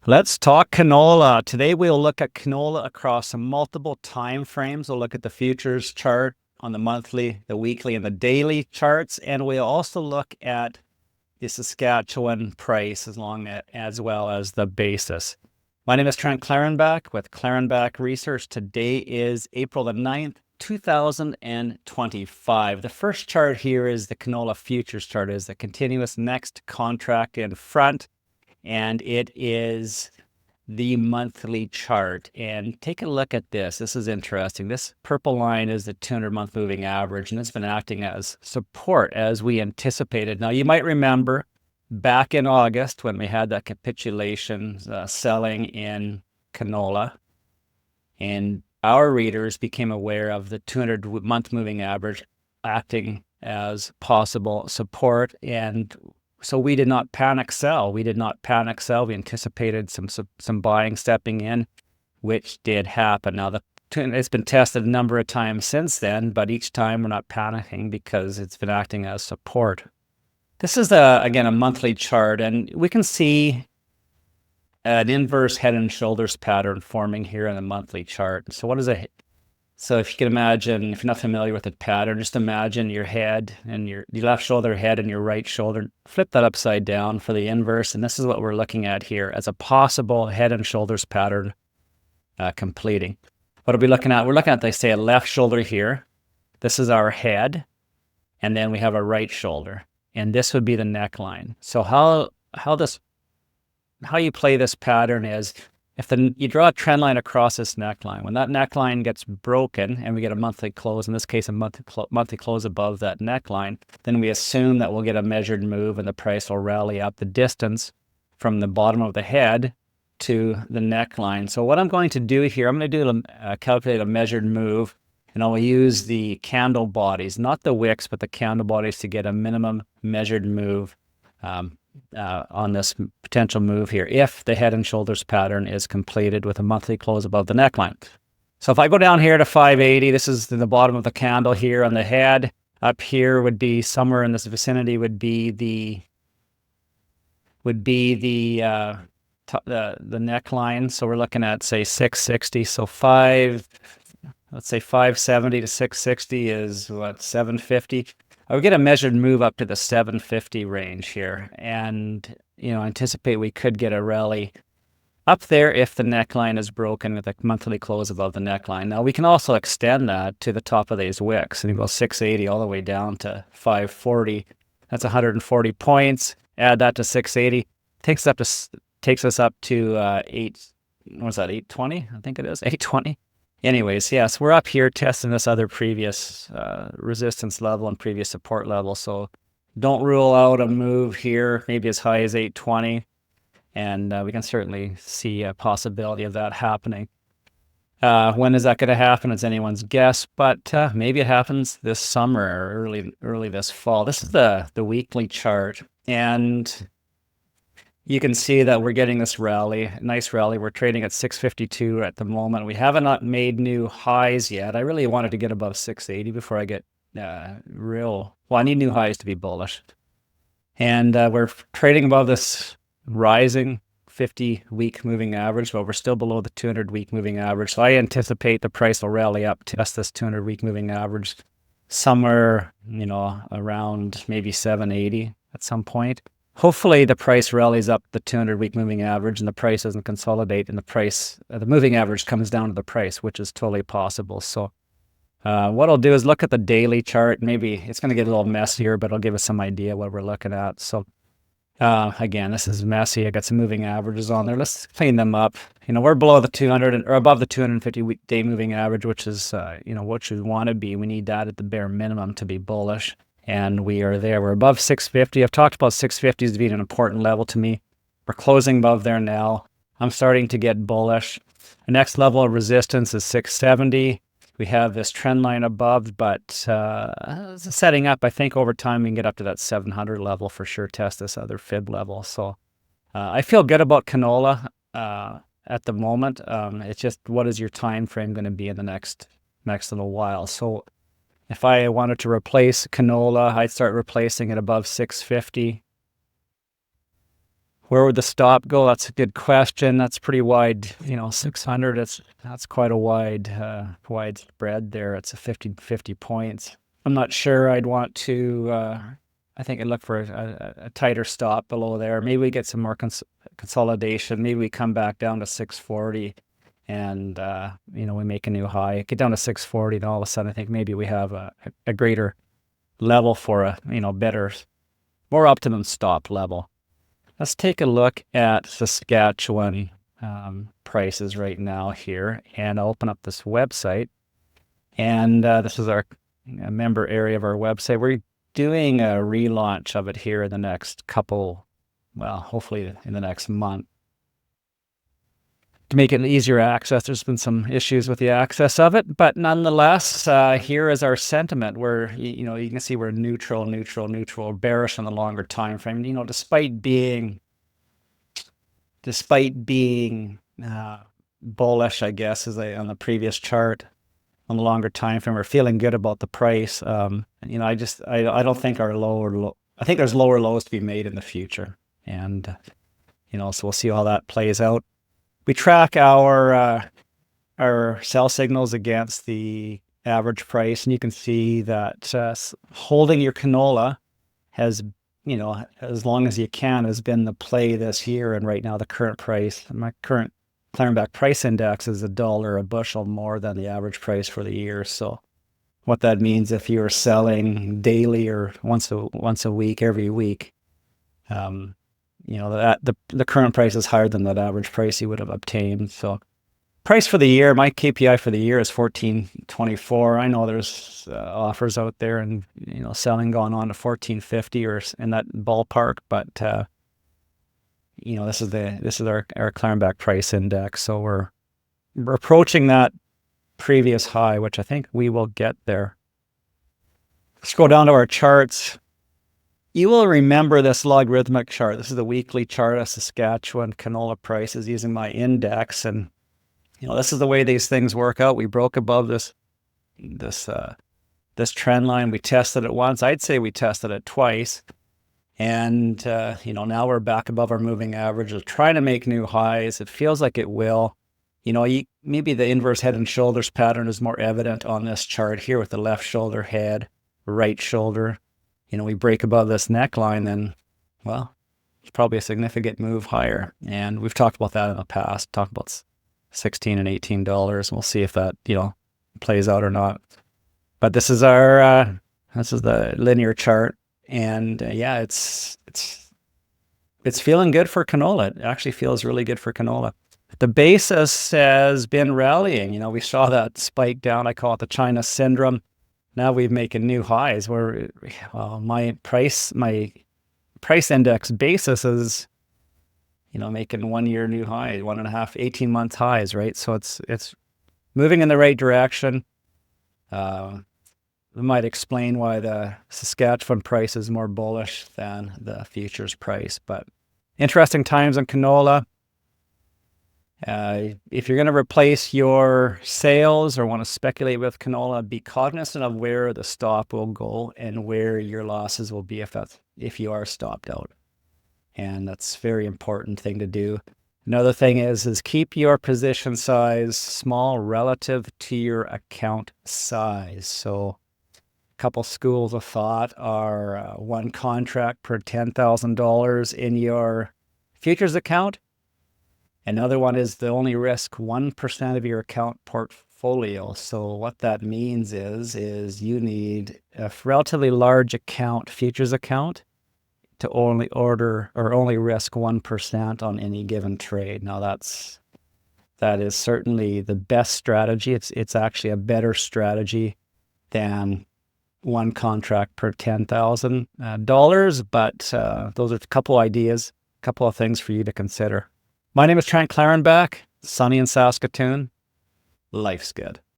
Let's talk canola. Today we'll look at canola across multiple time frames. We'll look at the futures chart on the monthly, the weekly, and the daily charts, and we'll also look at the Saskatchewan price as well as the basis. My name is Trent Klarenbach with Klarenbach Research. Today is April the 9th, 2025. The first chart here is the canola futures chart, is the continuous next contract in front. And it is the monthly chart. And take a look at this. This is interesting. This purple line is the 200-month moving average, and it's been acting as support as we anticipated. Now, you might remember back in August when we had that capitulation selling in canola, and our readers became aware of the 200-month moving average acting as possible support, and so we did not panic sell. We anticipated some buying stepping in, which did happen. Now, it's been tested a number of times since then, but each time we're not panicking because it's been acting as support. This is, again, a monthly chart, and we can see an inverse head and shoulders pattern forming here in the monthly chart. So what is a So if you can imagine, if you're not familiar with the pattern, just imagine your head and your left shoulder head and your right shoulder, flip that upside down for the inverse. And this is what we're looking at here as a possible head and shoulders pattern completing. What are we looking at? We're looking at, they say, a left shoulder here. This is our head. And then we have a right shoulder. And this would be the neckline. So how you play this pattern is, if you draw a trend line across this neckline, when that neckline gets broken and we get a monthly close, in this case a monthly close above that neckline, then we assume that we'll get a measured move and the price will rally up the distance from the bottom of the head to the neckline. So what I'm going to do here, I'm going to calculate a measured move, and I'll use the candle bodies, not the wicks, but the candle bodies to get a minimum measured move on this potential move here, if the head and shoulders pattern is completed with a monthly close above the neckline. So if I go down here to 580, this is the bottom of the candle here on the head. Up here would be somewhere in this vicinity would be the neckline. So we're looking at, say, 660. So let's say 570 to 660 is what, 750. I would get a measured move up to the 750 range here, and anticipate we could get a rally up there if the neckline is broken with a monthly close above the neckline. Now we can also extend that to the top of these wicks and go 680 all the way down to 540. That's 140 points. Add that to 680, takes us up to 820? I think it is 820. Anyways, yes, we're up here testing this other previous resistance level and previous support level. So don't rule out a move here, maybe as high as 820. And we can certainly see a possibility of that happening. When is that going to happen? It's anyone's guess, but maybe it happens this summer or early this fall. This is the weekly chart. And you can see that we're getting this rally, nice rally. We're trading at 652 at the moment. We haven't made new highs yet. I really wanted to get above 680 before I get I need new highs to be bullish. And we're trading above this rising 50-week moving average, but we're still below the 200-week moving average. So I anticipate the price will rally up to test this 200-week moving average somewhere, around maybe 780 at some point. Hopefully the price rallies up the 200-week moving average and the price doesn't consolidate and the moving average comes down to the price, which is totally possible. So what I'll do is look at the daily chart. Maybe it's going to get a little messier, but it'll give us some idea what we're looking at. So again, this is messy. I got some moving averages on there. Let's clean them up. We're below the 200 or above the 250-day moving average, which is, what you want to be. We need that at the bare minimum to be bullish. And we are there. We're above 650. I've talked about 650 as being an important level to me. We're closing above there now. I'm starting to get bullish. The next level of resistance is 670. We have this trend line above, but setting up, I think over time we can get up to that 700 level for sure, test this other fib level. So I feel good about canola at the moment. It's just, what is your time frame going to be in the next little while? So if I wanted to replace canola, I'd start replacing it above 650. Where would the stop go? That's a good question. That's pretty wide, 600. That's quite a wide spread there. It's a 50 points. I'm not sure I'd want to, I think I'd look for a tighter stop below there. Maybe we get some more consolidation. Maybe we come back down to 640 and, we make a new high. Get down to 640, and all of a sudden I think maybe we have a greater level for a, better, more optimum stop level. Let's take a look at Saskatchewan prices right now here, and I'll open up this website. And this is our member area of our website. We're doing a relaunch of it here in the next couple, well, hopefully in the next month. To make it easier access, there's been some issues with the access of it, but nonetheless, here is our sentiment where, you can see we're neutral, bearish on the longer time frame. Despite being bullish, I guess, on the previous chart on the longer time frame, we're feeling good about the price. I don't think I think there's lower lows to be made in the future, and so we'll see how that plays out. We track our sell signals against the average price, and you can see that holding your canola has, as long as you can, has been the play this year. And right now, the current price, my current Klarenbach price index, is $1 a bushel more than the average price for the year. So what that means, if you're selling daily or once a week, every week, that the current price is higher than that average price you would have obtained. So price for the year, my KPI for the year is 14.24. I know there's offers out there and selling going on to 14.50 or in that ballpark, but this is our Klarenbach price index. So we're approaching that previous high, which I think we will get there. Scroll down to our charts. You will remember this logarithmic chart. This is the weekly chart of Saskatchewan canola prices using my index. And, this is the way these things work out. We broke above this trend line. We tested it once. I'd say we tested it twice. And, now we're back above our moving average. We're trying to make new highs. It feels like it will. Maybe the inverse head and shoulders pattern is more evident on this chart here with the left shoulder head, right shoulder. We break above this neckline, then, well, it's probably a significant move higher. And we've talked about that in the past, talked about $16 and $18. We'll see if that, plays out or not. But this is the linear chart. And it's feeling good for canola. It actually feels really good for canola. The basis has been rallying. We saw that spike down. I call it the China syndrome. Now we've making new highs where my price index basis is, making 1 year new high, 1.5, 18-month highs, right? So it's moving in the right direction. We might explain why the Saskatchewan price is more bullish than the futures price, but interesting times in canola. If you're going to replace your sales or want to speculate with canola, be cognizant of where the stop will go and where your losses will be if you are stopped out. And that's a very important thing to do. Another thing is keep your position size small relative to your account size. So a couple schools of thought are one contract per $10,000 in your futures account. Another one is to only risk 1% of your account portfolio. So what that means is you need a relatively large account, futures account, to only risk 1% on any given trade. Now that is certainly the best strategy. It's actually a better strategy than one contract per $10,000. But those are a couple ideas, a couple of things for you to consider. My name is Trent Klarenbach, sunny in Saskatoon. Life's good.